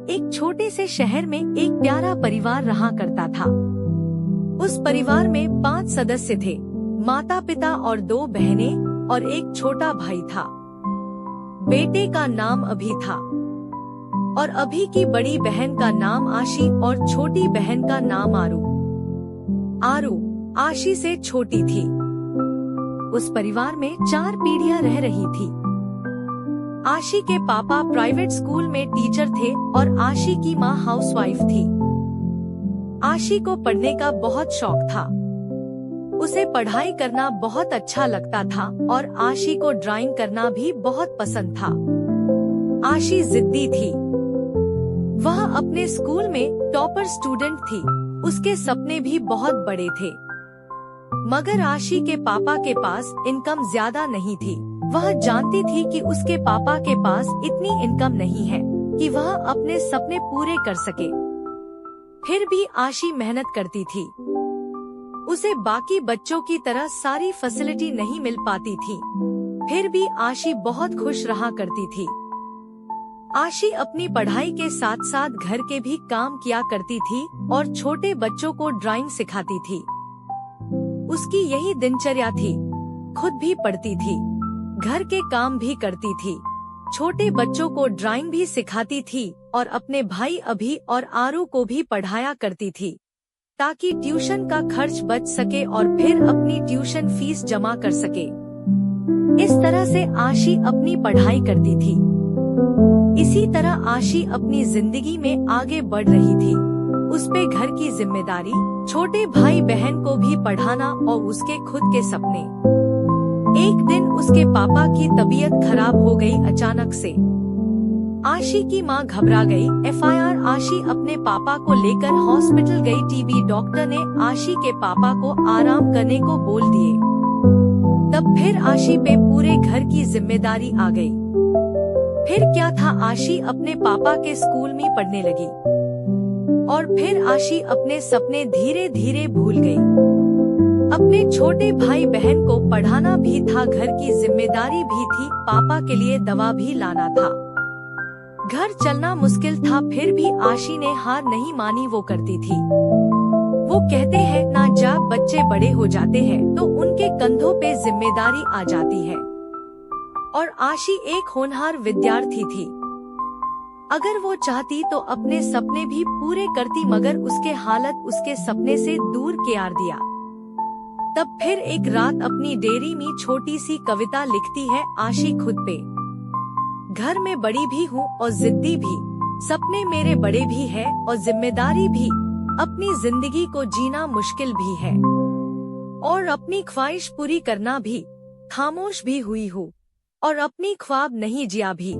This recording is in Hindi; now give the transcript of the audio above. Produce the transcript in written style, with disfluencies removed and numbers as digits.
एक छोटे से शहर में एक प्यारा परिवार रहा करता था। उस परिवार में 5 सदस्य थे, माता पिता और 2 बहनें और एक छोटा भाई था। बेटे का नाम अभी था और अभी की बड़ी बहन का नाम आशी और छोटी बहन का नाम आरू। आरू आशी से छोटी थी। उस परिवार में 4 पीढ़ियां रह रही थी। आशी के पापा प्राइवेट स्कूल में टीचर थे और आशी की माँ हाउसवाइफ थी। आशी को पढ़ने का बहुत शौक था। उसे पढ़ाई करना बहुत अच्छा लगता था और आशी को ड्राइंग करना भी बहुत पसंद था। आशी जिद्दी थी। वह अपने स्कूल में टॉपर स्टूडेंट थी। उसके सपने भी बहुत बड़े थे, मगर आशी के पापा के पास इनकम ज्यादा नहीं थी। वह जानती थी कि उसके पापा के पास इतनी इनकम नहीं है कि वह अपने सपने पूरे कर सके। फिर भी आशी मेहनत करती थी। उसे बाकी बच्चों की तरह सारी फैसिलिटी नहीं मिल पाती थी, फिर भी आशी बहुत खुश रहा करती थी। आशी अपनी पढ़ाई के साथ साथ घर के भी काम किया करती थी और छोटे बच्चों को ड्राइंग सिखाती थी। उसकी यही दिनचर्या थी। खुद भी पढ़ती थी, घर के काम भी करती थी, छोटे बच्चों को ड्राइंग भी सिखाती थी और अपने भाई अभी और आरू को भी पढ़ाया करती थी ताकि ट्यूशन का खर्च बच सके और फिर अपनी ट्यूशन फीस जमा कर सके। इस तरह से आशी अपनी पढ़ाई करती थी। इसी तरह आशी अपनी जिंदगी में आगे बढ़ रही थी। उस पे घर की जिम्मेदारी, छोटे भाई बहन को भी पढ़ाना और उसके खुद के सपने। एक दिन उसके पापा की तबीयत खराब हो गई अचानक से। आशी की माँ घबरा गई। FIR आशी अपने पापा को लेकर हॉस्पिटल गई। टीबी डॉक्टर ने आशी के पापा को आराम करने को बोल दिए। तब फिर आशी पे पूरे घर की जिम्मेदारी आ गई। फिर क्या था, आशी अपने पापा के स्कूल में पढ़ने लगी और फिर आशी अपने सपने धीरे धीरे भूल गई। अपने छोटे भाई बहन को पढ़ाना भी था, घर की जिम्मेदारी भी थी, पापा के लिए दवा भी लाना था। घर चलना मुश्किल था, फिर भी आशी ने हार नहीं मानी। वो करती थी। वो कहते हैं ना, जब बच्चे बड़े हो जाते हैं तो उनके कंधों पे जिम्मेदारी आ जाती है। और आशी एक होनहार विद्यार्थी थी। अगर वो चाहती तो अपने सपने भी पूरे करती, मगर उसके हालत उसके सपने से दूर किया दिया। तब फिर एक रात अपनी डायरी में छोटी सी कविता लिखती है आशी खुद पे। घर में बड़ी भी हूँ और जिद्दी भी, सपने मेरे बड़े भी है और जिम्मेदारी भी, अपनी जिंदगी को जीना मुश्किल भी है और अपनी ख्वाहिश पूरी करना भी, खामोश भी हुई हूँ और अपनी ख्वाब नहीं जिया भी।